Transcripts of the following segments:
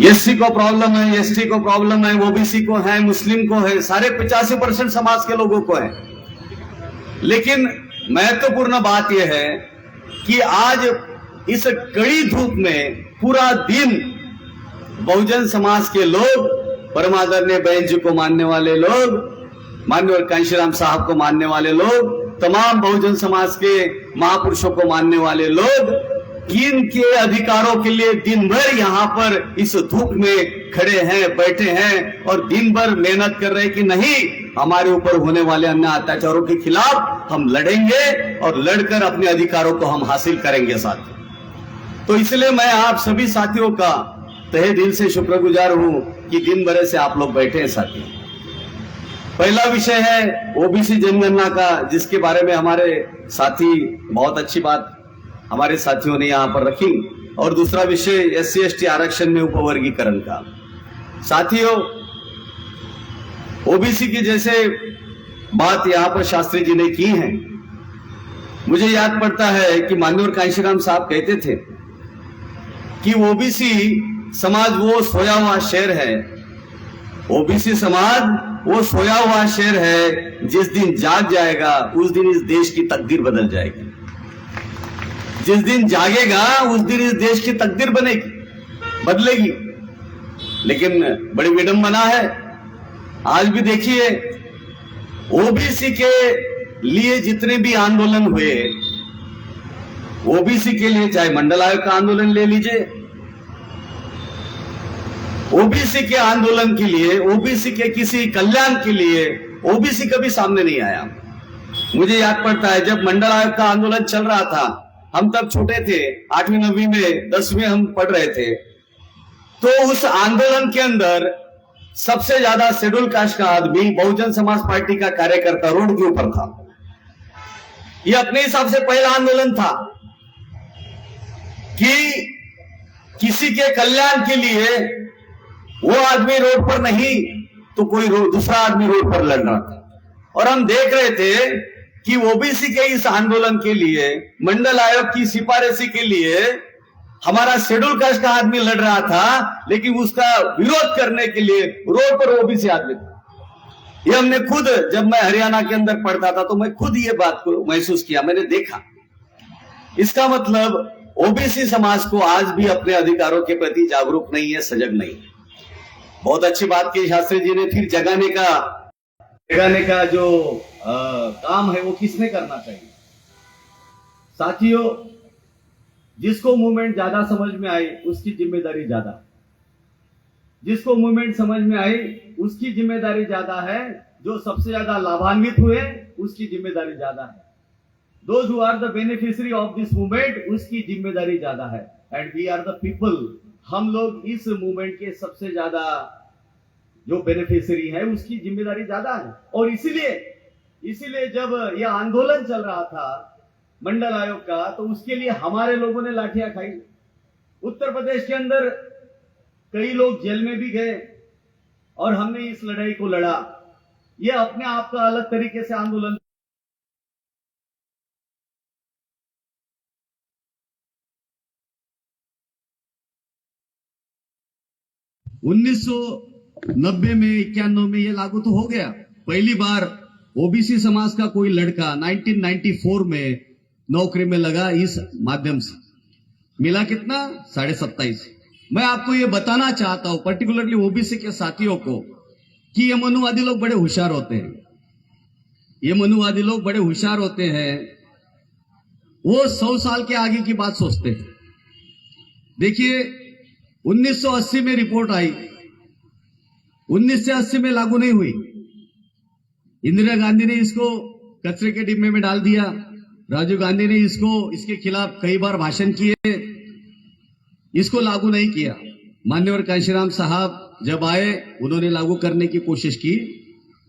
SC को problem है, ST को प्रॉब्लम है, ओबीसी को है, मुस्लिम को है, सारे 85% समाज के लोगों को है। लेकिन महत्वपूर्ण बात यह है कि आज इस कड़ी धूप में पूरा दिन बहुजन समाज के लोग, परमादरणीय बहन जी को मानने वाले लोग, माननीय कांशीराम साहब को मानने वाले लोग, तमाम बहुजन समाज के महापुरुषों को मानने वाले लोग इनके अधिकारों के लिए दिन भर यहाँ पर इस धूप में खड़े हैं, बैठे हैं और दिन भर मेहनत कर रहे हैं कि नहीं, हमारे ऊपर होने वाले अन्य अत्याचारों के खिलाफ हम लड़ेंगे और लड़कर अपने अधिकारों को हम हासिल करेंगे साथियों। तो इसलिए मैं आप सभी साथियों का तहे दिल से शुक्रगुजार हूं कि दिन भर से आप लोग बैठे हैं साथियों। पहला विषय है ओबीसी जनगणना का, जिसके बारे में हमारे साथी बहुत अच्छी बात हमारे साथियों ने यहां पर रखी, और दूसरा विषय एससी एसटी आरक्षण में उपवर्गीकरण का। साथियों, ओबीसी की जैसे बात यहां पर शास्त्री जी ने की है, मुझे याद पड़ता है कि माननीय कांशीराम साहब कहते थे कि ओबीसी समाज वो सोया हुआ शेर है, ओबीसी समाज वो सोया हुआ शेर है, जिस दिन जाग जाएगा उस दिन इस देश की तकदीर बदल जाएगी। जिस दिन जागेगा उस दिन इस देश की तकदीर बदलेगी। लेकिन बड़ी विडंबना है, आज भी देखिए ओबीसी के लिए जितने भी आंदोलन हुए, ओबीसी के लिए चाहे मंडल आयोग का आंदोलन ले लीजिए, ओबीसी के आंदोलन के लिए, ओबीसी के किसी कल्याण के लिए ओबीसी कभी सामने नहीं आया। मुझे याद पड़ता है जब मंडल आयोग का आंदोलन चल रहा था, हम तब छोटे थे, 8वीं 9वीं में 10वीं हम पढ़ रहे थे, तो उस आंदोलन के अंदर सबसे ज्यादा शेड्यूल कास्ट का आदमी बहुजन समाज पार्टी का कार्यकर्ता रोड के ऊपर था। ये अपने हिसाब से पहला आंदोलन था कि किसी के कल्याण के लिए वो आदमी रोड पर नहीं तो कोई दूसरा आदमी रोड पर लड़ रहा था। और हम देख रहे थे कि ओबीसी के इस आंदोलन के लिए, मंडल आयोग की सिफारिशी के लिए हमारा शेड्यूल कास्ट का आदमी लड़ रहा था, लेकिन उसका विरोध करने के लिए रोड पर ओबीसी आदमी था। ये हमने खुद, जब मैं हरियाणा के अंदर पढ़ता था तो मैं खुद ये बात को महसूस किया, मैंने देखा। इसका मतलब ओबीसी समाज को आज भी अपने अधिकारों के प्रति जागरूक नहीं है, सजग नहीं है। बहुत अच्छी बात की शास्त्री जी ने, फिर जगाने का जो काम है वो किसने करना चाहिए। साथियों, जिसको मूवमेंट ज्यादा समझ में आई उसकी जिम्मेदारी ज्यादा, जिसको मूवमेंट समझ में आई उसकी जिम्मेदारी ज्यादा है, जो सबसे ज्यादा लाभान्वित हुए उसकी जिम्मेदारी ज्यादा है, those who are the beneficiary of this movement उसकी जिम्मेदारी ज्यादा है, and we are the people, हम लोग इस मूवमेंट के सबसे ज्यादा जो बेनिफिशियरी है उसकी जिम्मेदारी ज्यादा है। और इसीलिए जब यह आंदोलन चल रहा था मंडल आयोग का, तो उसके लिए हमारे लोगों ने लाठियां खाई। उत्तर प्रदेश के अंदर कई लोग जेल में भी गए और हमने इस लड़ाई को लड़ा। यह अपने आप का अलग तरीके से आंदोलन। उन्नीस 90 में 91 में ये लागू तो हो गया। पहली बार ओबीसी समाज का कोई लड़का 1994 में नौकरी में लगा, इस माध्यम से मिला कितना 27.5। मैं आपको ये बताना चाहता हूं पर्टिकुलरली ओबीसी के साथियों को कि ये मनुवादी लोग बड़े होशियार होते हैं। ये मनुवादी लोग बड़े होशियार होते हैं, वो 100 साल के आगे की बात सोचते हैं। देखिए 1980 में रिपोर्ट आई, 1980 में लागू नहीं हुई। इंदिरा गांधी ने इसको कचरे के डिब्बे में डाल दिया, राजीव गांधी ने इसके खिलाफ कई बार भाषण किए, इसको लागू नहीं किया। माननीय कांशीराम साहब जब आए, उन्होंने लागू करने की कोशिश की,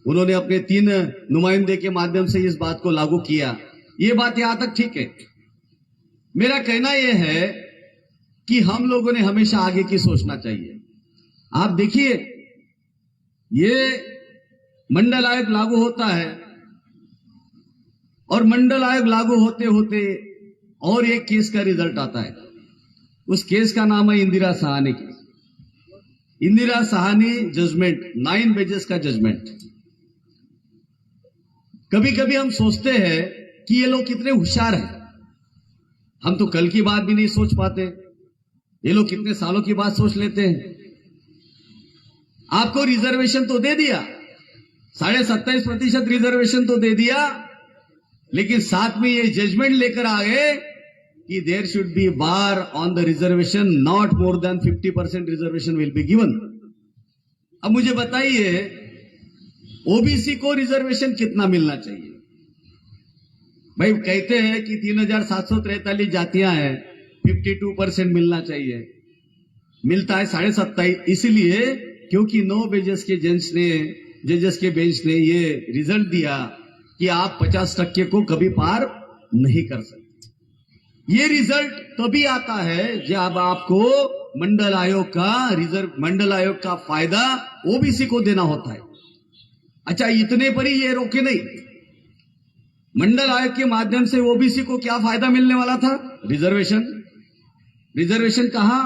उन्होंने अपने 3 नुमाइंदे के माध्यम से इस बात को लागू किया। ये बात यहां तक ठीक है। मेरा कहना यह है कि हम लोगों ने हमेशा आगे की सोचना चाहिए। आप देखिए, ये मंडल आयोग लागू होता है और मंडल आयोग लागू होते होते और एक केस का रिजल्ट आता है। उस केस का नाम है Indira Sahani case. Indira Sahni judgement, 9 pages का जजमेंट। कभी कभी हम सोचते हैं कि ये लोग कितने होशियार हैं, हम तो कल की बात भी नहीं सोच पाते, ये लोग कितने सालों की बात सोच लेते हैं। आपको रिजर्वेशन तो दे दिया, 27.5% रिजर्वेशन तो दे दिया, लेकिन साथ में ये जजमेंट लेकर आ गए कि there should be bar on the reservation, not more than 50% reservation will be given. अब मुझे बताइए, ओबीसी को रिजर्वेशन कितना मिलना चाहिए? भाई कहते हैं कि 3,743 जातियां हैं, 52% मिलना चाहिए, मिलता है 27.5%। इसलिए क्योंकि 9 जजेस के बेंच ने ये रिजल्ट दिया कि आप 50% को कभी पार नहीं कर सकते। ये रिजल्ट तभी आता है जब आपको मंडल आयोग का फायदा ओबीसी को देना होता है। अच्छा, इतने पर ही ये रोके नहीं, मंडल आयोग के माध्यम से ओबीसी को क्या फायदा मिलने वाला था? रिजर्वेशन कहां?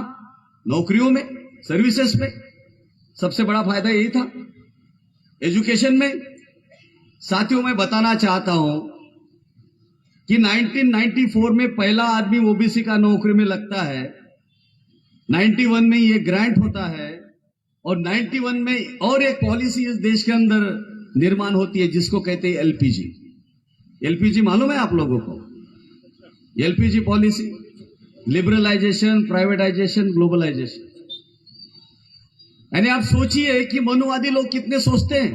नौकरियों में, सर्विसेज में, सबसे बड़ा फायदा यही था। एजुकेशन में, साथियों मैं बताना चाहता हूं कि 1994 में पहला आदमी ओबीसी का नौकरी में लगता है, 91 में ये ग्रांट होता है, और 91 में और एक पॉलिसी इस देश के अंदर निर्माण होती है जिसको कहते हैं एलपीजी। एलपीजी मालूम है आप लोगों को? LPG policy, liberalisation, privatisation, globalisation. यानी आप सोचिए कि मनुवादी लोग कितने सोचते हैं,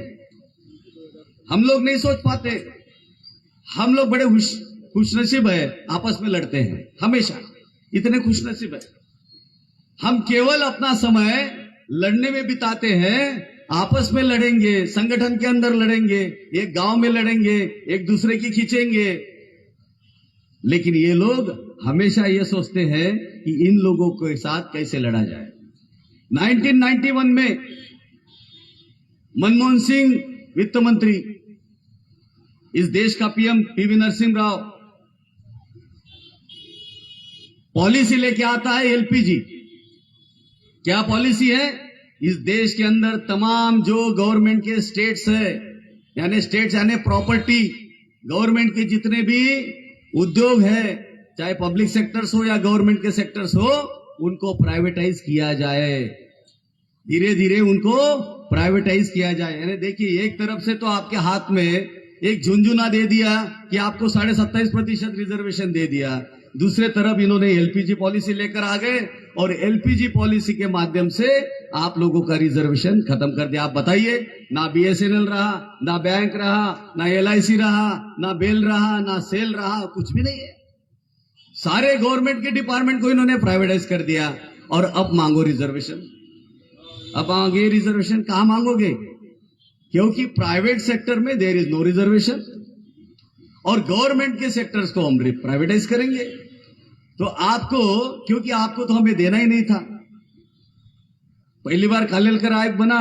हम लोग नहीं सोच पाते। हम लोग बड़े खुशनसीब है, आपस में लड़ते हैं हमेशा, इतने खुशनसीब है। हम केवल अपना समय लड़ने में बिताते हैं, आपस में लड़ेंगे, संगठन के अंदर लड़ेंगे, एक गांव में लड़ेंगे, एक दूसरे की खींचेंगे, लेकिन ये लोग हमेशा ये सोचते हैं कि इन लोगों के साथ कैसे लड़ा जाए। 1991 में मनमोहन सिंह वित्त मंत्री, इस देश का PM PV Narasimha Rao, policy लेके आता है एलपीजी। क्या पॉलिसी है? इस देश के अंदर तमाम जो गवर्नमेंट के स्टेट्स है, यानी प्रॉपर्टी, गवर्नमेंट के जितने भी उद्योग है, चाहे पब्लिक सेक्टर्स हो या गवर्नमेंट के सेक्टर्स हो, उनको प्राइवेटाइज किया जाए, धीरे धीरे उनको प्राइवेटाइज किया जाए। यानी देखिए, एक तरफ से तो आपके हाथ में एक झुंझुना दे दिया कि आपको 27.5% रिजर्वेशन दे दिया, दूसरे तरफ इन्होंने एलपीजी पॉलिसी लेकर आ गए और एलपीजी पॉलिसी के माध्यम से आप लोगों का रिजर्वेशन खत्म कर दिया। आप बताइए, ना बीएसएनएल रहा, ना बैंक रहा, ना एलआईसी रहा, ना बेल रहा, ना सेल रहा, कुछ भी नहीं है। सारे गवर्नमेंट के डिपार्टमेंट को इन्होंने प्राइवेटाइज कर दिया और अब मांगो रिजर्वेशन। अब आगे रिजर्वेशन कहां मांगोगे? क्योंकि प्राइवेट सेक्टर में देयर इज नो रिजर्वेशन और गवर्नमेंट के सेक्टर्स को हम प्राइवेटाइज करेंगे, तो आपको, क्योंकि आपको तो हमें देना ही नहीं था। पहली बार खालेलकर आयोग बना,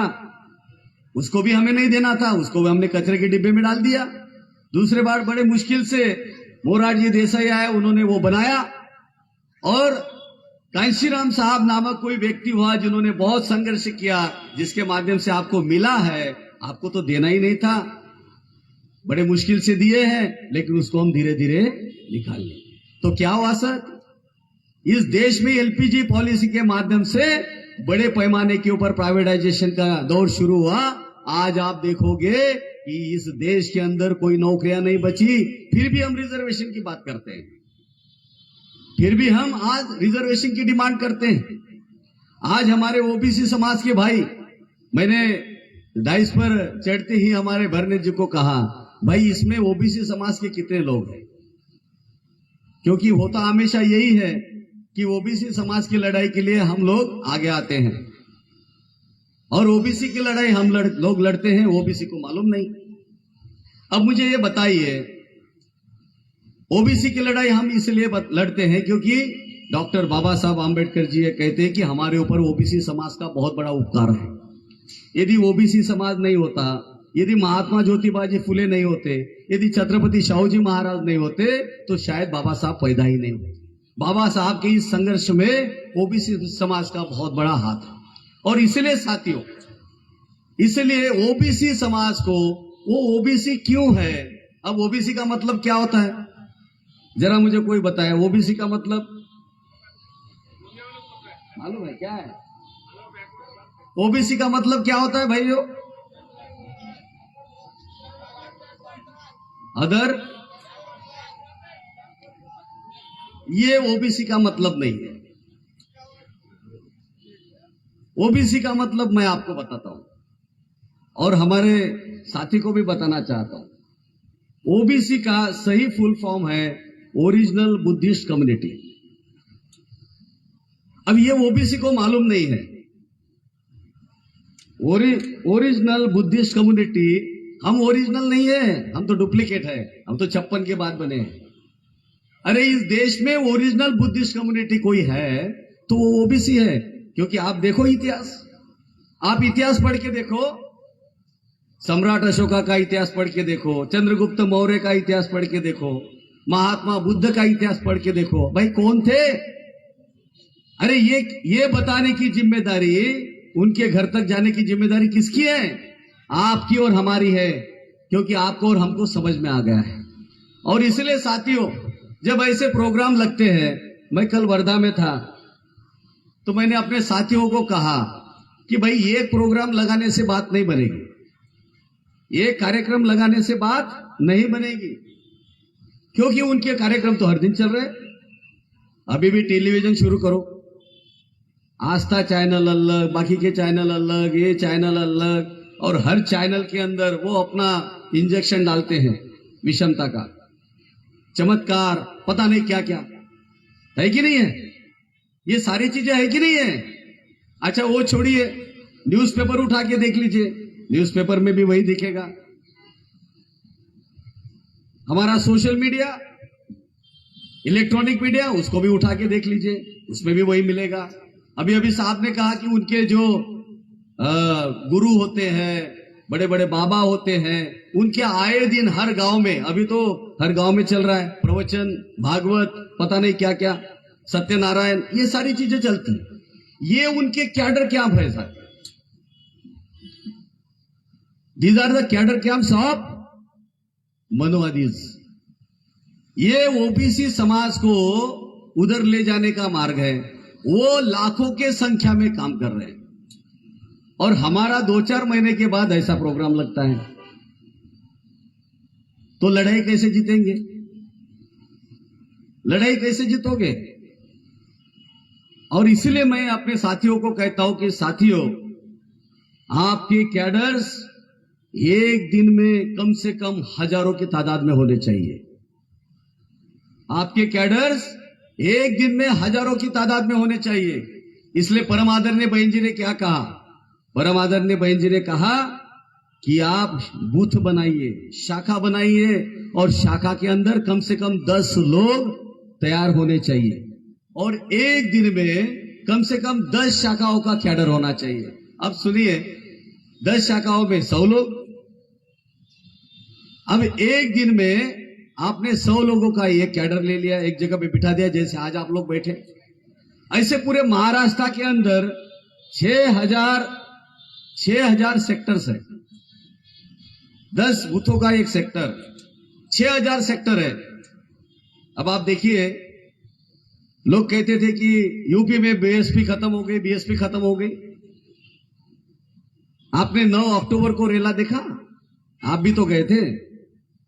उसको भी हमें नहीं देना था, उसको भी हमने कचरे के डिब्बे में डाल दिया। दूसरे बार बड़े मुश्किल से मोरारजी देसाई आए, उन्होंने वो बनाया, और कांशीराम साहब नामक कोई व्यक्ति हुआ जिन्होंने बहुत संघर्ष किया, जिसके माध्यम से आपको मिला है। आपको तो देना ही नहीं था, बड़े मुश्किल से दिए हैं, लेकिन उसको हम धीरे धीरे निकाल लें। तो क्या हुआ सर? इस देश में एलपीजी पॉलिसी के माध्यम से बड़े पैमाने के ऊपर प्राइवेटाइजेशन का दौर शुरू हुआ। आज आप देखोगे कि इस देश के अंदर कोई नौकरियां नहीं बची, फिर भी हम रिजर्वेशन की बात करते हैं, फिर भी हम आज रिजर्वेशन की डिमांड करते हैं। आज हमारे ओबीसी समाज के भाई, मैंने डाइस पर चढ़ते ही हमारे भरने जी को कहा, भाई इसमें ओबीसी समाज के कितने लोग हैं? क्योंकि होता हमेशा यही है कि ओबीसी समाज की लड़ाई के लिए हम लोग आगे आते हैं और ओबीसी की लड़ाई हम लोग लड़ते हैं, ओबीसी को मालूम नहीं। अब मुझे ये बताइए, ओबीसी की लड़ाई हम इसलिए लड़ते हैं क्योंकि डॉक्टर बाबा साहब आंबेडकर जी ये कहते हैं कि हमारे ऊपर ओबीसी समाज का बहुत बड़ा उपकार है। यदि ओबीसी समाज नहीं होता, यदि महात्मा ज्योतिबाजी फुले नहीं होते, यदि छत्रपति शाहूजी महाराज नहीं होते, तो शायद बाबा साहब पैदा ही नहीं होते। बाबा साहब के इस संघर्ष में ओबीसी समाज का बहुत बड़ा हाथ है और इसलिए साथियों, इसलिए ओबीसी समाज को, वो ओबीसी क्यों है, अब ओबीसी का मतलब क्या होता है, जरा मुझे कोई बताए। ओबीसी का मतलब मालूम है क्या है? ओबीसी का मतलब क्या होता है भाइयों? अदर, ये ओबीसी का मतलब नहीं है। ओबीसी का मतलब मैं आपको बताता हूं और हमारे साथी को भी बताना चाहता हूं। ओबीसी का सही फुल फॉर्म है ओरिजिनल बुद्धिस्ट कम्युनिटी। अब ये ओबीसी को मालूम नहीं है। ओरिजिनल बुद्धिस्ट कम्युनिटी, हम ओरिजिनल नहीं है, हम तो डुप्लीकेट है, हम तो 56 के बाद बने हैं। अरे इस देश में ओरिजिनल बुद्धिस्ट कम्युनिटी कोई है तो वो ओबीसी है, क्योंकि आप देखो इतिहास, आप इतिहास पढ़ के देखो, सम्राट अशोका का इतिहास पढ़ के देखो, चंद्रगुप्त मौर्य का इतिहास पढ़ के देखो, महात्मा बुद्ध का इतिहास पढ़ के देखो, भाई कौन थे? अरे ये बताने की जिम्मेदारी, उनके घर तक जाने की जिम्मेदारी किसकी है? आपकी और हमारी है, क्योंकि आपको और हमको समझ में आ गया है। और इसलिए साथियों, जब ऐसे प्रोग्राम लगते हैं, मैं कल वर्धा में था तो मैंने अपने साथियों को कहा कि भाई ये प्रोग्राम लगाने से बात नहीं बनेगी, ये कार्यक्रम लगाने से बात नहीं बनेगी, क्योंकि उनके कार्यक्रम तो हर दिन चल रहे हैं। अभी भी टेलीविजन शुरू करो, आस्था चैनल अलग, बाकी के चैनल अलग, ये चैनल अलग, और हर चैनल के अंदर वो अपना इंजेक्शन डालते हैं विषमता का, चमत्कार, पता नहीं क्या क्या है कि नहीं है? ये सारी चीजें है कि नहीं है? अच्छा वो छोड़िए, न्यूज़पेपर उठा के देख लीजिए, न्यूज़पेपर में भी वही दिखेगा। हमारा सोशल मीडिया, इलेक्ट्रॉनिक मीडिया, उसको भी उठा के देख लीजिए, उसमें भी वही मिलेगा। अभी अभी साहब ने कहा कि उनके जो गुरु होते हैं, बड़े बड़े बाबा होते हैं, उनके आए दिन हर गांव में, अभी तो हर गांव में चल रहा है प्रवचन, भागवत, पता नहीं क्या क्या, सत्यनारायण, ये सारी चीजें चलती। ये उनके कैडर कैंप है sir, these are the cadre camps of मनोवादीज। ये ओबीसी समाज को उधर ले जाने का मार्ग है। वो लाखों के संख्या में काम कर रहे हैं, और हमारा 2-4 महीने के बाद ऐसा प्रोग्राम लगता है, तो लड़ाई कैसे जीतेंगे? लड़ाई कैसे जीतोगे? और इसलिए मैं अपने साथियों को कहता हूं कि साथियों, आपके कैडर्स एक दिन में कम से कम हजारों की तादाद में होने चाहिए। आपके कैडर्स एक दिन में हजारों की तादाद में होने चाहिए। इसलिए परम आदरणीय बहन जी ने क्या कहा? परम आदरणीय बहन जी ने कहा कि आप बूथ बनाइए, शाखा बनाइए, और शाखा के अंदर कम से कम 10 लोग तैयार होने चाहिए, और एक दिन में कम से कम 10 शाखाओं का कैडर होना चाहिए। अब सुनिए, 10 शाखाओं में 100 लोग। अब एक दिन में आपने 100 लोगों का एक कैडर ले लिया, एक जगह पे बिठा दिया, जैसे आज आप लोग बैठे। ऐसे पूरे महाराष्ट्र के अंदर 6,000 सेक्टर्स है, 10 बूथों का एक सेक्टर, 6,000 सेक्टर है। अब आप देखिए, लोग कहते थे कि यूपी में बीएसपी खत्म हो गई, बीएसपी खत्म हो गई। आपने 9 अक्टूबर को रेला देखा? आप भी तो गए थे,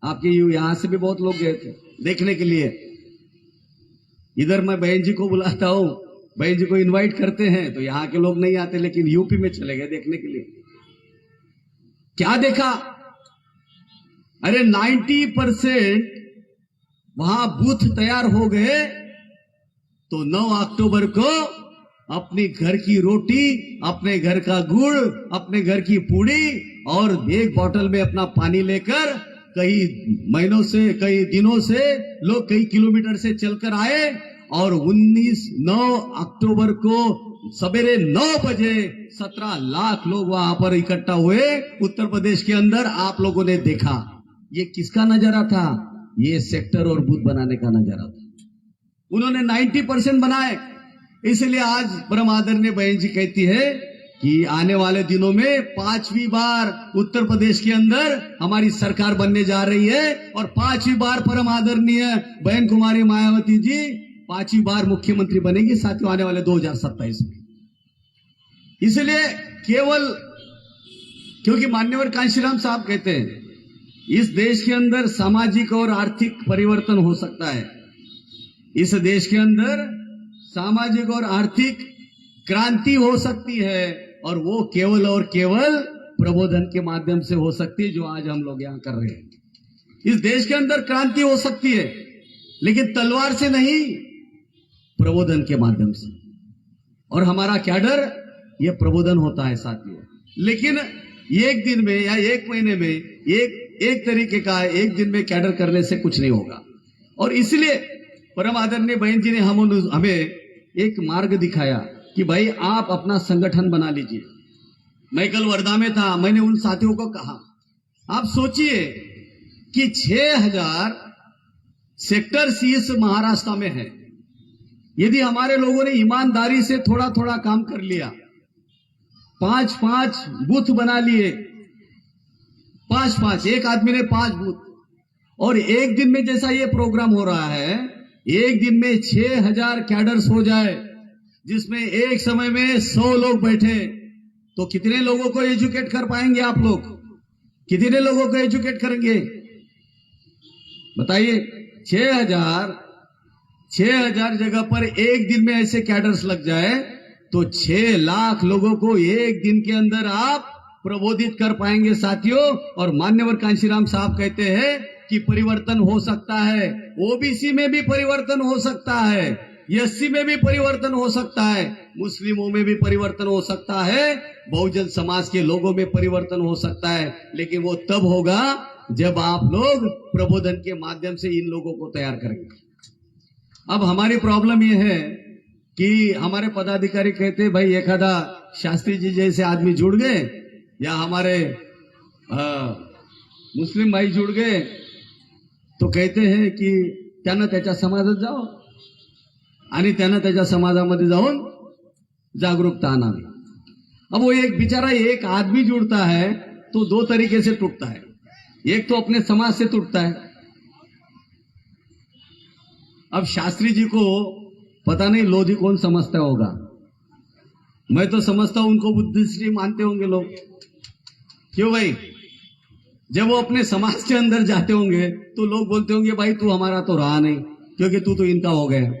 आपके यहां से भी बहुत लोग गए थे देखने के लिए। इधर मैं बहन जी को बुलाता हूं, बहन जी को इनवाइट करते हैं, तो यहां के लोग नहीं आते, लेकिन यूपी में चले गए देखने के लिए। क्या देखा? अरे 90% वहां बूथ तैयार हो गए, तो 9 अक्टूबर को अपने घर की रोटी, अपने घर का गुड़, अपने घर की पूड़ी और एक बोतल में अपना पानी लेकर कई महीनों से, कई दिनों से लोग कई किलोमीटर से चलकर आए, और 9 अक्टूबर को सवेरे 9 बजे 17 लाख लोग वहां पर इकट्ठा हुए उत्तर प्रदेश के अंदर। आप लोगों ने देखा, ये किसका नजारा था? ये सेक्टर और बूथ बनाने का नजारा था। उन्होंने 90% बनाए। इसलिए आज परम आदरणीय बहन जी कहती है कि आने वाले दिनों में 5वीं बार उत्तर प्रदेश के अंदर हमारी सरकार बनने जा रही है और 5वीं बार परम आदरणीय बहन कुमारी मायावती जी 5वीं बार मुख्यमंत्री बनेगी साथियों आने वाले 2027 में। इसलिए केवल क्योंकि मान्यवर कांशीराम साहब कहते हैं इस देश के अंदर सामाजिक और आर्थिक परिवर्तन हो सकता है, इस देश के अंदर सामाजिक और आर्थिक क्रांति हो सकती है और वो केवल और केवल प्रबोधन के माध्यम से हो सकती है जो आज हम लोग यहां कर रहे हैं। इस देश के अंदर क्रांति हो सकती है लेकिन तलवार से नहीं, प्रबोधन के माध्यम से। और हमारा कैडर ये प्रबोधन होता है साथियों। लेकिन एक दिन में या एक महीने में एक तरीके का एक दिन में कैडर करने से कुछ नहीं होगा। और इसलिए परम आदरणीय बहन जी ने हमें एक मार्ग दिखाया कि भाई आप अपना संगठन बना लीजिए। मैं कल वर्धा में था, मैंने उन साथियों को कहा आप सोचिए कि 6000 सेक्टर्स इस महाराष्ट्र में है। यदि हमारे लोगों ने ईमानदारी से थोड़ा थोड़ा काम कर लिया, 5-5 बूथ बना लिए, 5-5 एक आदमी ने 5 बूथ, और एक दिन में जैसा ये प्रोग्राम हो रहा है एक दिन में 6000 कैडर्स हो जाए जिसमें एक समय में 100 लोग बैठे तो कितने लोगों को एजुकेट कर पाएंगे आप लोग? कितने लोगों को एजुकेट करेंगे बताइए? 6000 जगह पर एक दिन में ऐसे कैडर्स लग जाए तो 6 लाख लोगों को एक दिन के अंदर आप प्रबोधित कर पाएंगे साथियों। और मान्यवर कांशीराम साहब कहते हैं कि परिवर्तन हो सकता है, ओबीसी में भी परिवर्तन हो सकता है, एससी में भी परिवर्तन हो सकता है, मुस्लिमों में भी परिवर्तन हो सकता है, बहुजन समाज के लोगों में परिवर्तन हो सकता है। लेकिन वो तब होगा जब आप लोग प्रबोधन के माध्यम से इन लोगों को तैयार करेंगे। अब हमारी प्रॉब्लम यह है कि हमारे पदाधिकारी कहते हैं भाई एखादा शास्त्री जी जैसे आदमी जुड़ गए या हमारे मुस्लिम भाई जुड़ गए तो कहते हैं की त्यानं त्याच्या समाजात जाओ आणि त्यानं त्याच्या समाजामध्ये जाऊन जागरूकता आणावी। अब वो एक बेचारा एक आदमी जुड़ता है तो 2 तरीके से टूटता है। एक तो अपने समाज से टूटता है। अब शास्त्री जी को पता नहीं लोधी कौन समझता होगा, मैं तो समझता हूं उनको बुद्धिस्ट मानते होंगे लोग। क्यों भाई? जब वो अपने समाज के अंदर जाते होंगे तो लोग बोलते होंगे भाई तू हमारा तो रहा नहीं क्योंकि तू तो इनका हो गया।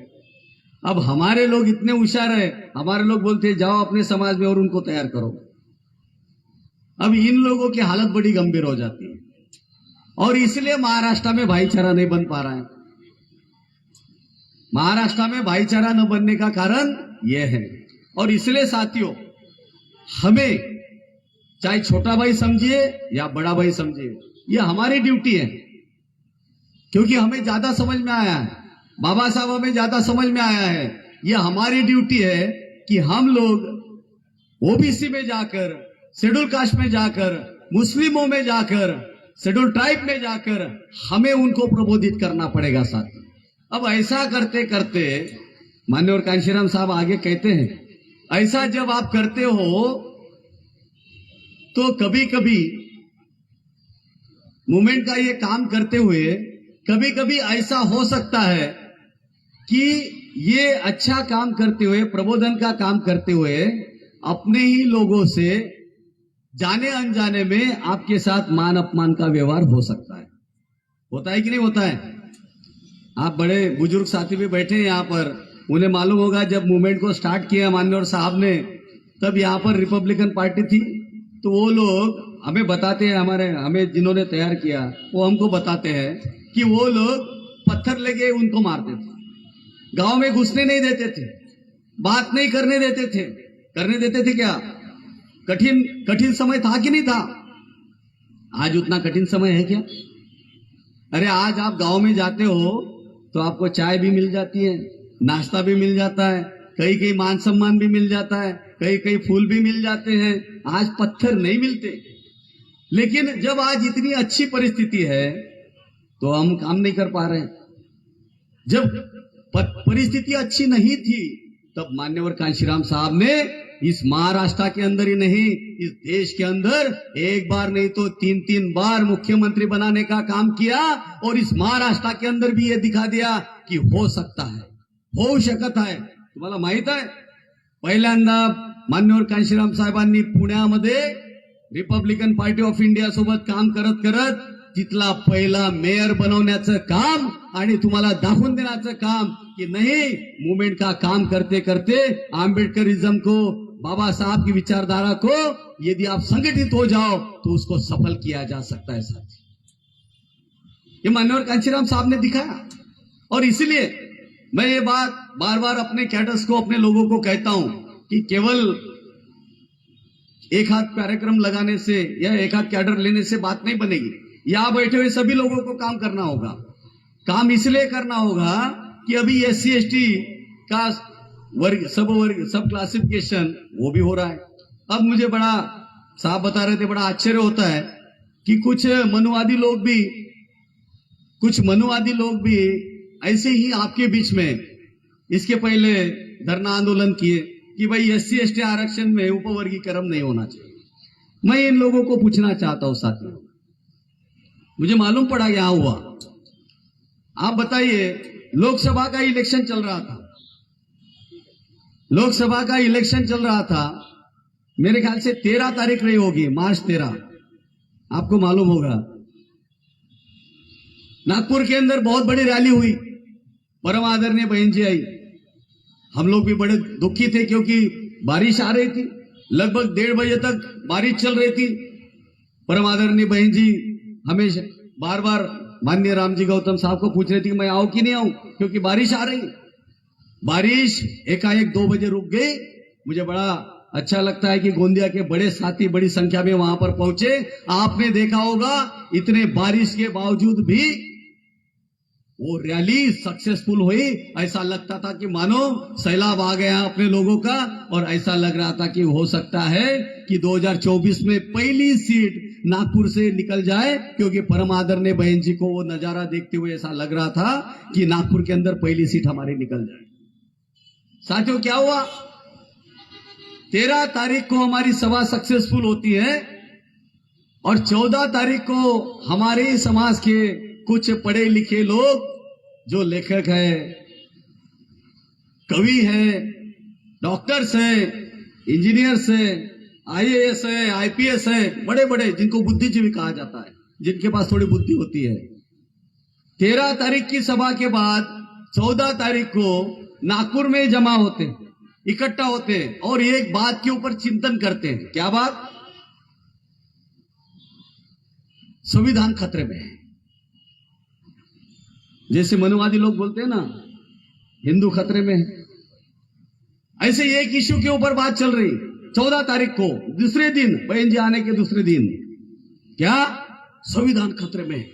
अब हमारे लोग इतने होशियार है, हमारे लोग बोलते हैं जाओ अपने समाज में और उनको तैयार करो। अब इन लोगों की हालत बड़ी गंभीर हो जाती है और इसलिए महाराष्ट्र में भाईचारा नहीं बन पा रहा है। महाराष्ट्र में भाईचारा न बनने का कारण यह है। और इसलिए साथियों हमें चाहे छोटा भाई समझिए या बड़ा भाई समझिए, यह हमारी ड्यूटी है क्योंकि हमें ज्यादा समझ में आया है, बाबा साहब हमें ज्यादा समझ में आया है। यह हमारी ड्यूटी है कि हम लोग ओबीसी में जाकर, शेड्यूल कास्ट में जाकर, मुस्लिमों में जाकर, शेड्यूल ट्राइब में जाकर हमें उनको प्रबोधित करना पड़ेगा साथी। अब ऐसा करते करते मान्यवर कांशीराम साहब आगे कहते हैं ऐसा जब आप करते हो तो कभी कभी मूवमेंट का ये काम करते हुए कभी कभी ऐसा हो सकता है कि ये अच्छा काम करते हुए, प्रबोधन का काम करते हुए अपने ही लोगों से जाने अनजाने में आपके साथ मान अपमान का व्यवहार हो सकता है। होता है कि नहीं होता है? आप बड़े बुजुर्ग साथी भी बैठे हैं यहाँ पर, उन्हें मालूम होगा जब मूवमेंट को स्टार्ट किया मान्यवर साहब ने तब यहाँ पर रिपब्लिकन पार्टी थी तो वो लोग हमें बताते हैं, हमें जिन्होंने तैयार किया वो हमको बताते हैं कि वो लोग पत्थर लेके उनको मारते थे, गांव में घुसने नहीं देते थे, बात नहीं करने देते थे। करने देते थे क्या? कठिन समय था कि नहीं था? आज उतना कठिन समय है क्या? अरे आज आप गांव में जाते हो तो आपको चाय भी मिल जाती है, नाश्ता भी मिल जाता है, कहीं कहीं मान सम्मान भी मिल जाता है, कहीं कहीं फूल भी मिल जाते हैं। आज पत्थर नहीं मिलते। लेकिन जब आज इतनी अच्छी परिस्थिति है तो हम काम नहीं कर पा रहे। जब परिस्थिति अच्छी नहीं थी तब मान्यवर कांशीराम साहब ने इस महाराष्ट्र के अंदर ही नहीं, इस देश के अंदर एक बार नहीं तो 3-3 बार मुख्यमंत्री बनाने का काम किया और इस महाराष्ट्र के अंदर भी ये दिखा दिया की हो सकता है, होऊ शकत आहे. तुम्हाला माहित आहे, पहिल्यांदा मान्यवर कांशीराम साहेबांनी पुण्यामध्ये रिपब्लिकन पार्टी ऑफ इंडिया सोबत काम करत करत तिथला पहिला मेयर बनवण्याचं काम आणि तुम्हाला दाखवून देण्याचं काम कि नहीं, मूवमेंट का काम करते करते आम्बेडकरिज्म को, बाबा साहब की विचारधारा को यदि आप संगठित हो जाओ तो उसको सफल किया जा सकता है. साथी, ये मान्यवर कांशीराम साहब ने दिखाया. और इसलिए मैं ये बात बार बार अपने कैडर्स को, अपने लोगों को कहता हूं कि केवल एक हाथ कार्यक्रम लगाने से या एक हाथ कैडर लेने से बात नहीं बनेगी. यहां बैठे हुए सभी लोगों को काम करना होगा. काम इसलिए करना होगा कि अभी SC ST का सब क्लासिफिकेशन वो भी हो रहा है. अब मुझे बड़ा, साहब बता रहे थे, बड़ा आश्चर्य होता है कि कुछ मनुवादी लोग भी ऐसे ही आपके बीच में इसके पहले धरना आंदोलन किए कि भाई SC ST आरक्षण में उपवर्गीकरण नहीं होना चाहिए. मैं इन लोगों को पूछना चाहता हूं साथियों, मुझे मालूम पड़ा यहां हुआ, आप बताइए, लोकसभा का इलेक्शन चल रहा था, मेरे ख्याल से 13 तारीख रही होगी, मार्च 13, आपको मालूम होगा. नागपुर के अंदर बहुत बड़ी रैली हुई, परम आदरणीय बहन जी आई. हम लोग भी बड़े दुखी थे क्योंकि बारिश आ रही थी, लगभग 1:30 बजे तक बारिश चल रही थी. परम आदरणीय बहन जी हमेशा बार बार माननीय रामजी गौतम साहब को पूछ रही थी मैं आऊं कि नहीं आऊं, क्योंकि बारिश आ रही. बारिश एकाएक 2 बजे रुक गई. मुझे बड़ा अच्छा लगता है कि गोंदिया के बड़े साथी बड़ी संख्या में वहां पर पहुंचे. आपने देखा होगा इतने बारिश के बावजूद भी वो रैली सक्सेसफुल हुई. ऐसा लगता था कि मानो सैलाब आ गया अपने लोगों का, और ऐसा लग रहा था कि हो सकता है कि 2024 में पहली सीट नागपुर से निकल जाए, क्योंकि परम आदरणीय बहन जी को वो नजारा देखते हुए ऐसा लग रहा था कि नागपुर के अंदर पहली सीट हमारी निकल जाए. साथियों, क्या हुआ? 13 तारीख को हमारी सभा सक्सेसफुल होती है और 14 तारीख को हमारे समाज के कुछ पढ़े लिखे लोग, जो लेखक है, कवि है, डॉक्टर्स है, इंजीनियर्स है, IAS है, IPS है, बड़े बड़े जिनको बुद्धिजीवी कहा जाता है, जिनके पास थोड़ी बुद्धि होती है, 13 तारीख की सभा के बाद 14 तारीख को नागपुर में जमा होते हैं, इकट्ठा होते हैं और एक बात के ऊपर चिंतन करते हैं. क्या बात? संविधान खतरे में है. जैसे मनुवादी लोग बोलते हैं ना, हिंदू खतरे में है, ऐसे एक इश्यू के ऊपर बात चल रही. 14 तारीख को दूसरे दिन, बहन जी आने के दूसरे दिन, क्या संविधान खतरे में.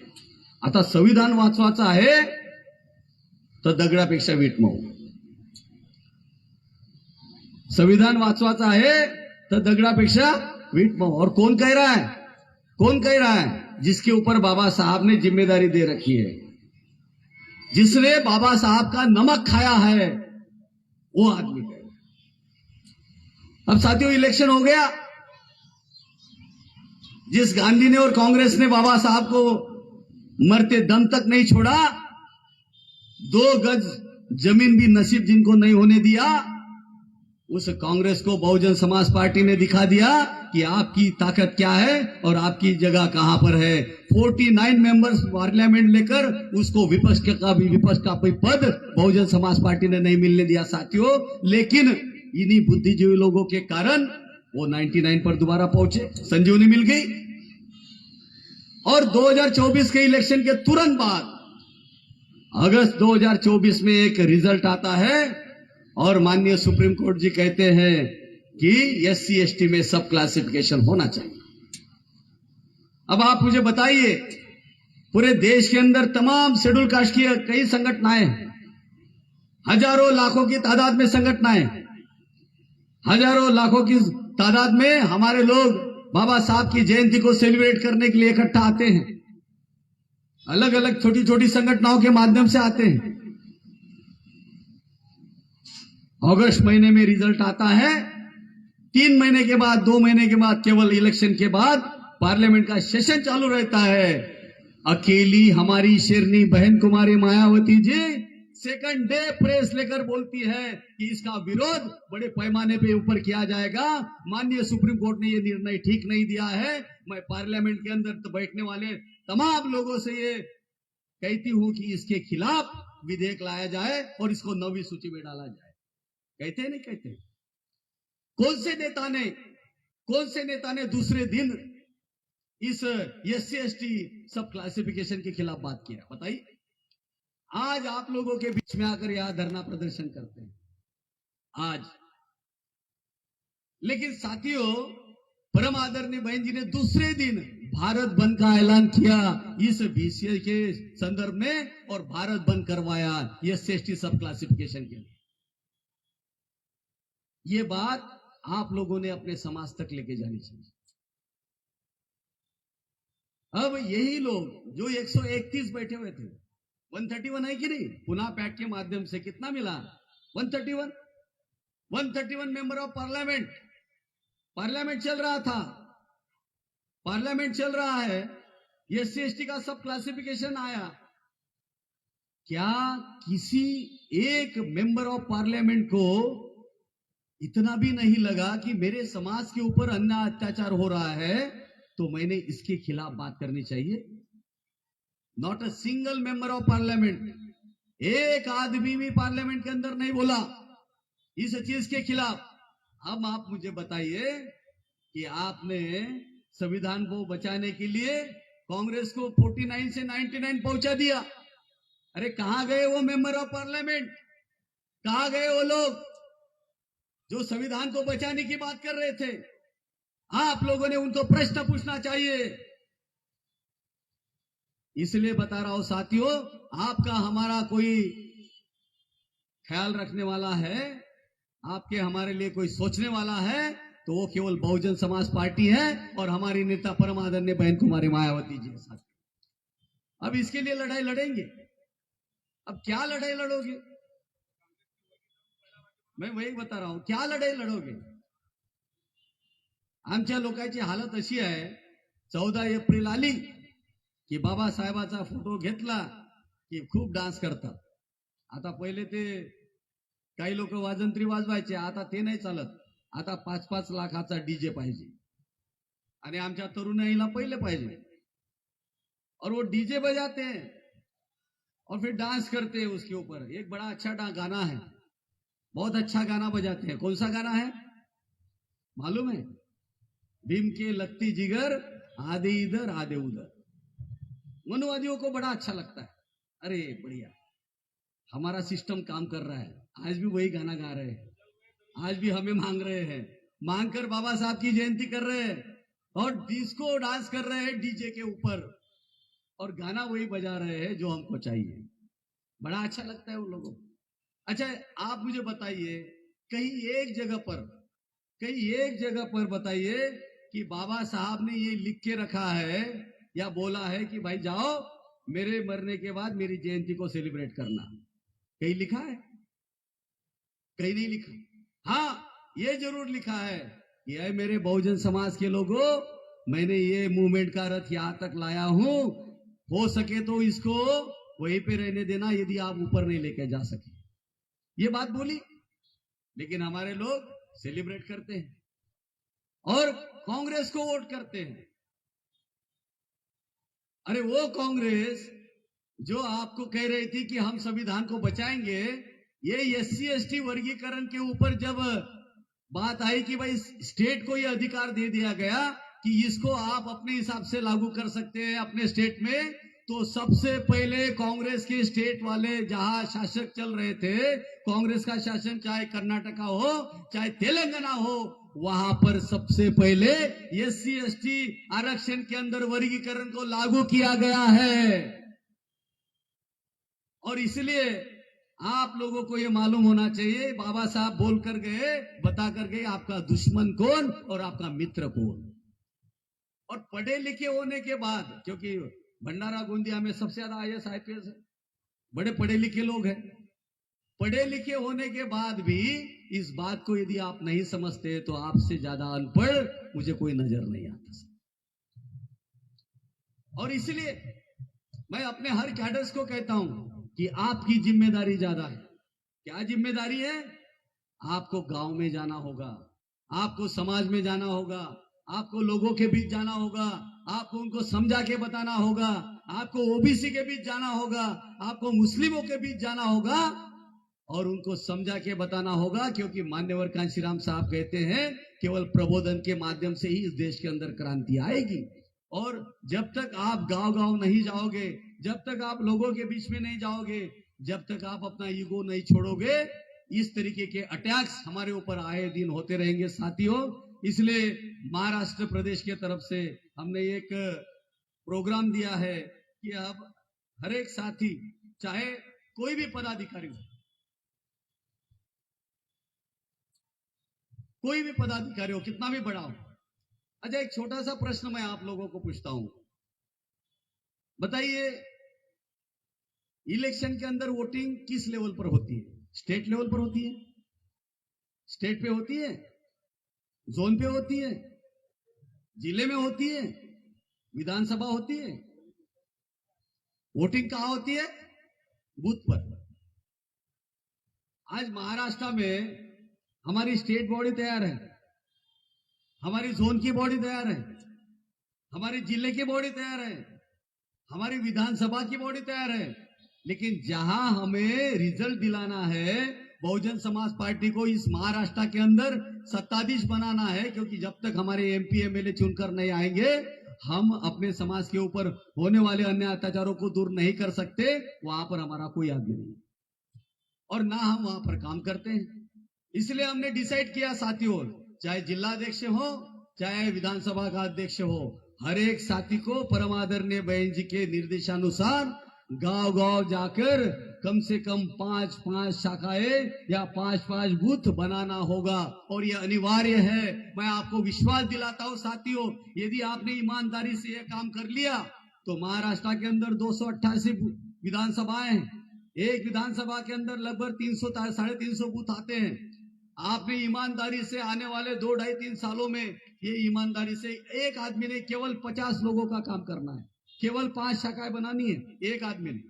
आता संविधान वाचवायचं आहे तर दगडापेक्षा वीट मऊ. संविधान वाचवायचं आहे तर दगडापेक्षा वीट मऊ. और कौन कह रहा है? जिसके ऊपर बाबा साहब ने जिम्मेदारी दे रखी है, जिसने बाबा साहब का नमक खाया है, वो आदमी कह रहा है. अब साथियों, इलेक्शन हो गया. जिस गांधी ने और कांग्रेस ने बाबा साहब को मरते दम तक नहीं छोड़ा, 2 गज जमीन भी नसीब जिनको नहीं होने दिया, उस कांग्रेस को बहुजन समाज पार्टी ने दिखा दिया कि आपकी ताकत क्या है और आपकी जगह कहां पर है. 49 मेंबर्स पार्लियामेंट लेकर उसको विपक्ष का कोई पद बहुजन समाज पार्टी ने नहीं मिलने दिया साथियों. लेकिन इन्हीं बुद्धिजीवी लोगों के कारण वो 99 पर दोबारा पहुंचे, संजीवनी मिल गई. और 2024 के इलेक्शन के तुरंत बाद अगस्त 2024 में एक रिजल्ट आता है और माननीय सुप्रीम कोर्ट जी कहते हैं कि SC ST में सब क्लासिफिकेशन होना चाहिए. अब आप मुझे बताइए, पूरे देश के अंदर तमाम शेड्यूल कास्ट की कई संगठनाएं हैं, हजारों लाखों की तादाद में संगठनाएं, हजारों लाखों की तादाद में हमारे लोग बाबा साहब की जयंती को सेलिब्रेट करने के लिए इकट्ठा आते हैं. अलग अलग छोटी छोटी संगठनों के माध्यम से आते हैं. अगस्त महीने में रिजल्ट आता है 3 महीने के बाद, 2 महीने के बाद, केवल इलेक्शन के बाद पार्लियामेंट का सेशन चालू रहता है। अकेली हमारी शेरनी बहन कुमारी Mayawati ji second day press लेकर बोलती है कि इसका विरोध बड़े पैमाने पे ऊपर किया जाएगा। माननीय सुप्रीम कोर्ट ने यह निर्णय ठीक नहीं दिया है। मैं पार्लियामेंट के अंदर तो बैठने वाले तमाम लोगों से ये कहती हूं कि इसके खिलाफ विधेयक लाया जाए और इसको 9वीं सूची में डाला जाए। कहते हैं नहीं कहते? कौन से नेता ने दूसरे दिन इस SC ST सब क्लासिफिकेशन के खिलाफ बात किया? बताइए। आज आप लोगों के बीच में आकर यहां धरना प्रदर्शन करते हैं आज। लेकिन साथियों, परम आदरणीय बहन जी ने दूसरे दिन भारत बंद का ऐलान किया इस BCI के संदर्भ में और भारत बंद करवाया SC ST सब क्लासिफिकेशन के लिए। ये बात आप लोगों ने अपने समाज तक लेके जानी चाहिए। अब यही लोग जो 131 बैठे हुए थे, 131 है कि नहीं, पुनः पैक के माध्यम से कितना मिला? 131 मेंबर ऑफ पार्लियामेंट चल रहा था, पार्लियामेंट चल रहा है, SC ST का सब क्लासिफिकेशन आया। क्या किसी एक मेंबर ऑफ पार्लियामेंट को इतना भी नहीं लगा कि मेरे समाज के ऊपर अन्याय अत्याचार हो रहा है तो मैंने इसके खिलाफ बात करनी चाहिए? Not a single member of parliament, एक आदमी भी पार्लियामेंट के अंदर नहीं बोला इस चीज के खिलाफ। अब आप मुझे बताइए कि आपने संविधान को बचाने के लिए कांग्रेस को 49 से 99 पहुंचा दिया। अरे कहां गए वो मेंबर ऑफ पार्लियामेंट? कहां गए वो लोग जो संविधान को बचाने की बात कर रहे थे? आप लोगों ने उनको प्रश्न पूछना चाहिए। इसलिए बता रहा हूं साथियों, आपका हमारा कोई ख्याल रखने वाला है, आपके हमारे लिए कोई सोचने वाला है तो वो केवल बहुजन समाज पार्टी है और हमारी नेता परम आदरणीय बहन कुमारी मायावती जी है साथियों। अब इसके लिए लड़ाई लड़ेंगे। अब क्या लड़ाई लड़ोगे? मैं वही बता रहा हूं, क्या लढाई लढोगे? आमच्या लोकांची हालत अशी आहे, 14 एप्रिल आली की बाबासाहेबाचा फोटो घेतला की खूप डान्स करतात. आता पहिले ते काही लोक वाजंत्री वाजवायचे, आता ते नाही चालत. आता 5-5 लाखाचा डीजे पाहिजे आणि आमच्या तरुणाईला पहिले पाहिजे. और वो डीजे बजाते हैं और फिर डांस करते हैं उसके ऊपर. एक बड़ा अच्छा गाना है, बहुत अच्छा गाना बजाते हैं. कौन सा गाना है मालूम है? भीम के लगती जिगर, आधे इधर आधे उधर. मनुवादियों को बड़ा अच्छा लगता है. अरे बढ़िया, हमारा सिस्टम काम कर रहा है. आज भी वही गाना गा रहे हैं, आज भी हमें मांग रहे हैं, मांगकर बाबा साहब की जयंती कर रहे हैं और डिस्को डांस कर रहे हैं डीजे के ऊपर और गाना वही बजा रहे हैं जो हमको चाहिए. बड़ा अच्छा लगता है उन लोगों को. अच्छा, आप मुझे बताइए, कहीं एक जगह पर बताइए कि बाबा साहब ने ये लिख के रखा है या बोला है कि भाई जाओ मेरे मरने के बाद मेरी जयंती को सेलिब्रेट करना. कहीं लिखा है? कहीं नहीं लिखा. हाँ, ये जरूर लिखा है कि है मेरे बहुजन समाज के लोगों, मैंने ये मूवमेंट का रथ यहां तक लाया हूं, हो सके तो इसको वहीं पे रहने देना यदि आप ऊपर नहीं लेके जा सके. ये बात बोली, लेकिन हमारे लोग सेलिब्रेट करते हैं और कांग्रेस को वोट करते हैं. अरे वो कांग्रेस जो आपको कह रही थी कि हम संविधान को बचाएंगे, ये SC ST वर्गीकरण के ऊपर जब बात आई कि भाई स्टेट को यह अधिकार दे दिया गया कि इसको आप अपने हिसाब से लागू कर सकते हैं अपने स्टेट में, तो सबसे पहले कांग्रेस के स्टेट वाले जहां शासक चल रहे थे, कांग्रेस का शासन चाहे कर्नाटका हो चाहे तेलंगाना हो, वहां पर सबसे पहले SC ST आरक्षण के अंदर वर्गीकरण को लागू किया गया है. और इसलिए आप लोगों को यह मालूम होना चाहिए, बाबा साहब बोल कर गए, बता कर गए आपका दुश्मन कौन और आपका मित्र कौन. और पढ़े लिखे होने के बाद, क्योंकि भंडारा गोंदिया में सबसे ज्यादा IAS IPS है, बड़े पढ़े लिखे लोग हैं, पढ़े लिखे होने के बाद भी इस बात को यदि आप नहीं समझते तो आपसे ज्यादा अनपढ़ मुझे कोई नजर नहीं आता। और इसलिए मैं अपने हर कैडर्स को कहता हूं कि आपकी जिम्मेदारी ज्यादा है। क्या जिम्मेदारी है? आपको गांव में जाना होगा, आपको समाज में जाना होगा, आपको लोगों के बीच जाना होगा, आपको उनको समझा के बताना होगा, आपको ओबीसी के बीच जाना होगा, आपको मुस्लिमों के बीच जाना होगा और उनको समझा के बताना होगा। क्योंकि मान्यवर कांशीराम साहब कहते हैं केवल प्रबोधन के माध्यम से ही इस देश के अंदर क्रांति आएगी। और जब तक आप गांव गांव नहीं जाओगे, जब तक आप लोगों के बीच में नहीं जाओगे, जब तक आप अपना ईगो नहीं छोड़ोगे, इस तरीके के अटैक्स हमारे ऊपर आए दिन होते रहेंगे साथियों। इसलिए महाराष्ट्र प्रदेश के तरफ से हमने एक प्रोग्राम दिया है कि अब हर एक साथी, चाहे कोई भी पदाधिकारी हो, कोई भी पदाधिकारी हो, कितना भी बड़ा हो। अच्छा, एक छोटा सा प्रश्न मैं आप लोगों को पूछता हूं, बताइए इलेक्शन के अंदर वोटिंग किस लेवल पर होती है? स्टेट लेवल पर होती है? स्टेट पे होती है? जोन पे होती है? जिले में होती है? विधानसभा होती है? वोटिंग कहां होती है? बूथ पर। आज महाराष्ट्र में हमारी स्टेट बॉडी तैयार है, हमारी जोन की बॉडी तैयार है, हमारी जिले की बॉडी तैयार है, हमारी विधानसभा की बॉडी तैयार है। लेकिन जहां हमें रिजल्ट दिलाना है, बहुजन समाज पार्टी को इस महाराष्ट्र के अंदर सत्ताधीश बनाना है, क्योंकि जब तक हमारे एमपी एमएलए चुनकर नहीं आएंगे, हम अपने समाज के ऊपर होने वाले अन्य अत्याचारों को दूर नहीं कर सकते। वहां पर हमारा कोई आदमी नहीं और ना हम वहां पर काम करते हैं। इसलिए हमने डिसाइड किया साथियों, चाहे जिलाध्यक्ष हो, चाहे विधानसभा का अध्यक्ष हो, हर एक साथी को परम आदरणीय बहन जी के निर्देशानुसार गांव गांव जाकर कम से कम 5-5 शाखाएं या 5-5 बूथ बनाना होगा। और यह अनिवार्य है। मैं आपको विश्वास दिलाता हूं साथियों, यदि आपने ईमानदारी से यह काम कर लिया तो महाराष्ट्र के अंदर 288 विधानसभाएं हैं। एक विधानसभा के अंदर लगभग 300-350 बूथ आते हैं। आपने ईमानदारी से आने वाले 2-2.5-3 सालों में ये ईमानदारी से एक आदमी ने केवल 50 लोगों का काम करना है, केवल 5 शाखाएं बनानी है एक आदमी ने।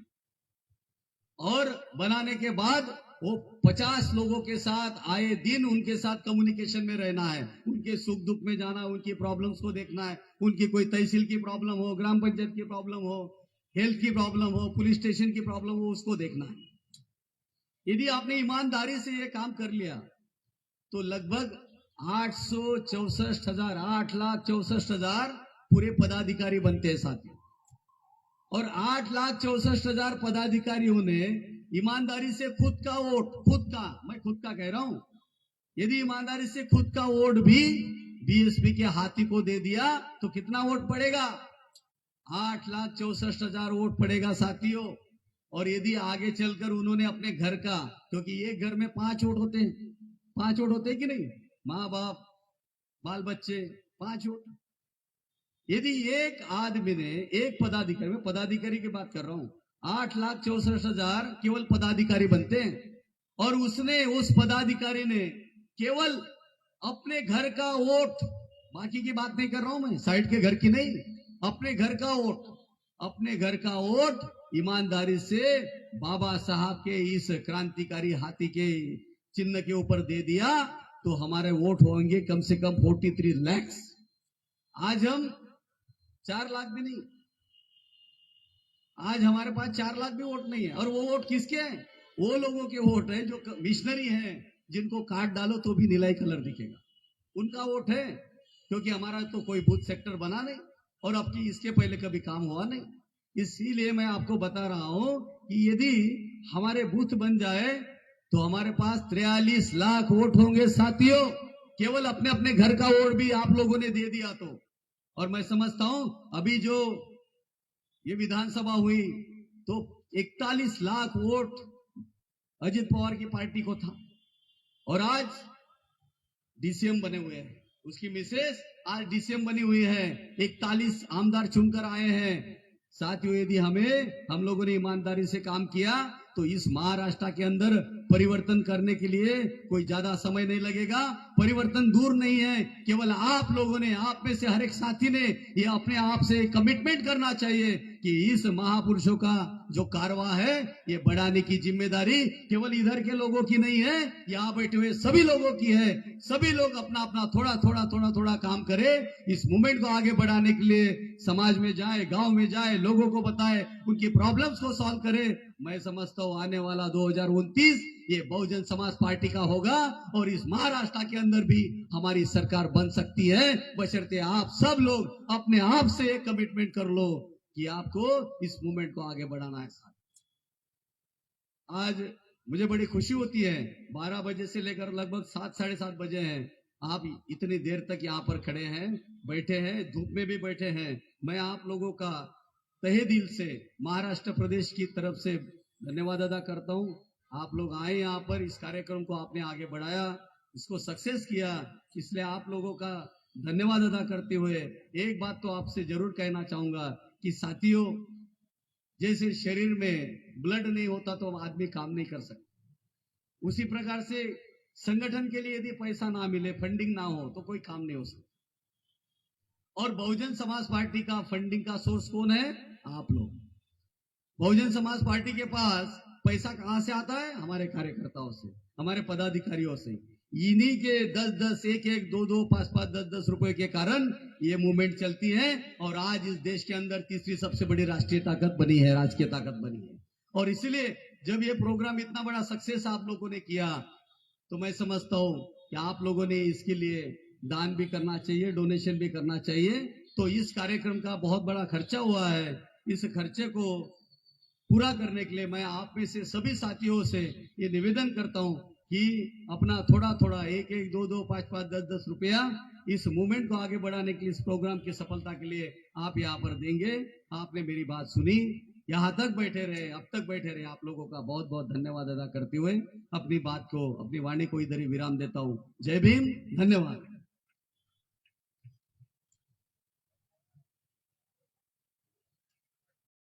और बनाने के बाद वो 50 लोगों के साथ आए दिन उनके साथ कम्युनिकेशन में रहना है, उनके सुख दुख में जाना, उनकी प्रॉब्लम्स को देखना है। उनकी कोई तहसील की प्रॉब्लम हो, ग्राम पंचायत की प्रॉब्लम हो, हेल्थ की प्रॉब्लम हो, पुलिस स्टेशन की प्रॉब्लम हो, उसको देखना है। यदि आपने ईमानदारी से ये काम कर लिया तो लगभग 8,64,000 पूरे पदाधिकारी बनते हैं साथियों। और 8,64,000 पदाधिकारियों ने ईमानदारी से खुद का वोट, मैं खुद का कह रहा हूं, यदि ईमानदारी से खुद का वोट भी बीएसपी के हाथी को दे दिया तो कितना वोट पड़ेगा? 8,64,000 वोट पड़ेगा साथियों। और यदि आगे चलकर उन्होंने अपने घर का, क्योंकि एक घर में 5 वोट होते हैं, 5 वोट होते हैं कि नहीं, माँ बाप बाल बच्चे 5 वोट। यदि एक आदमी ने, एक पदाधिकारी, मैं पदाधिकारी की बात कर रहा हूं, 8,64,000 केवल पदाधिकारी बनते हैं। और उसने, उस पदाधिकारी ने केवल अपने घर का वोट, बाकी की बात नहीं कर रहा हूं मैं, साइड के घर की नहीं, अपने घर का वोट ईमानदारी से बाबा साहब के इस क्रांतिकारी हाथी के चिन्ह के ऊपर दे दिया तो हमारे वोट होंगे कम से कम 43 लाख। आज हम 4 लाख भी नहीं, आज हमारे पास 4 लाख भी वोट नहीं है। और वो वोट किसके हैं? वो लोगों के वोट है जो मिशनरी हैं, जिनको काट डालो तो भी नीला कलर दिखेगा, उनका वोट है। क्योंकि हमारा तो कोई बूथ सेक्टर बना नहीं और अब की इसके पहले कभी काम हुआ नहीं। इसीलिए मैं आपको बता रहा हूं कि यदि हमारे बूथ बन जाए तो हमारे पास 43 लाख वोट होंगे साथियों, केवल अपने अपने घर का वोट भी आप लोगों ने दे दिया तो। और मैं समझता हूं अभी जो ये विधानसभा हुई तो 41 लाख वोट अजित पवार की पार्टी को था। और आज डीसीएम बने हुए हैं, उसकी मिसेस आज डीसीएम बनी हुई है, 41 आमदार चुनकर आए हैं। साथियों, यदि हम लोगों ने ईमानदारी से काम किया तो इस महाराष्ट्र के अंदर परिवर्तन करने के लिए कोई ज्यादा समय नहीं लगेगा। परिवर्तन दूर नहीं है, केवल आप लोगों ने, आप में से हर एक साथी ने ये अपने आप से कमिटमेंट करना चाहिए कि इस महापुरुषों का जो कारवा है ये बढ़ाने की जिम्मेदारी केवल इधर के लोगों की नहीं है, यहाँ बैठे हुए सभी लोगों की है। सभी लोग अपना अपना थोड़ा थोड़ा काम करें, इस मूवमेंट को आगे बढ़ाने के लिए समाज में जाए, गांव में जाए, लोगों को बताए, उनकी प्रॉब्लम्स को सॉल्व करे। मैं समझता हूं आने वाला 2029 ये बहुजन समाज पार्टी का होगा और इस महाराष्ट्र के अंदर भी हमारी सरकार बन सकती है, बशर्ते आप सब लोग अपने आप से एक कमिटमेंट कर लो कि आपको इस मूवमेंट को आगे बढ़ाना है। आज मुझे बड़ी खुशी होती है, 12 बजे से लेकर लगभग 7 साढ़े 7 बजे हैं, आप इतनी देर तक यहाँ पर खड़े हैं, बैठे हैं, धूप में भी बैठे हैं। मैं आप लोगों का तहे दिल से महाराष्ट्र प्रदेश की तरफ से धन्यवाद अदा करता हूँ। आप लोग आए यहाँ पर, इस कार्यक्रम को आपने आगे बढ़ाया, इसको सक्सेस किया, इसलिए आप लोगों का धन्यवाद अदा करते हुए एक बात तो आपसे जरूर कहना चाहूंगा कि साथियों, जैसे शरीर में ब्लड नहीं होता तो आदमी काम नहीं कर सकता, उसी प्रकार से संगठन के लिए यदि पैसा ना मिले, फंडिंग ना हो तो कोई काम नहीं हो सकता। और बहुजन समाज पार्टी का फंडिंग का सोर्स कौन है? आप लोग। बहुजन समाज पार्टी के पास पैसा कहां से आता है? हमारे कार्यकर्ताओं से, हमारे पदाधिकारियों से। इन्हीं के 10-10, 1-1, 2-2, 5-5, 10-10 रुपए के कारण ये मूवमेंट चलती है और आज इस देश के अंदर तीसरी सबसे बड़ी राष्ट्रीय ताकत बनी है, राजकीय ताकत बनी है। और इसलिए जब ये प्रोग्राम इतना बड़ा सक्सेस आप लोगों ने किया तो मैं समझता हूं कि आप लोगों ने इसके लिए दान भी करना चाहिए, डोनेशन भी करना चाहिए। तो इस कार्यक्रम का बहुत बड़ा खर्चा हुआ है, इस खर्चे को पूरा करने के लिए मैं आप में से सभी साथियों से ये निवेदन करता हूं कि अपना थोड़ा थोड़ा 1-1, 2-2, 5-5, 10-10 रुपया इस मूवमेंट को आगे बढ़ाने के लिए, इस प्रोग्राम की सफलता के लिए आप यहाँ पर देंगे। आपने मेरी बात सुनी, यहाँ तक बैठे रहे, अब तक बैठे रहे, आप लोगों का बहुत बहुत धन्यवाद अदा करते हुए अपनी बात को, अपनी वाणी को इधर ही विराम देता हूँ। जय भीम, धन्यवाद।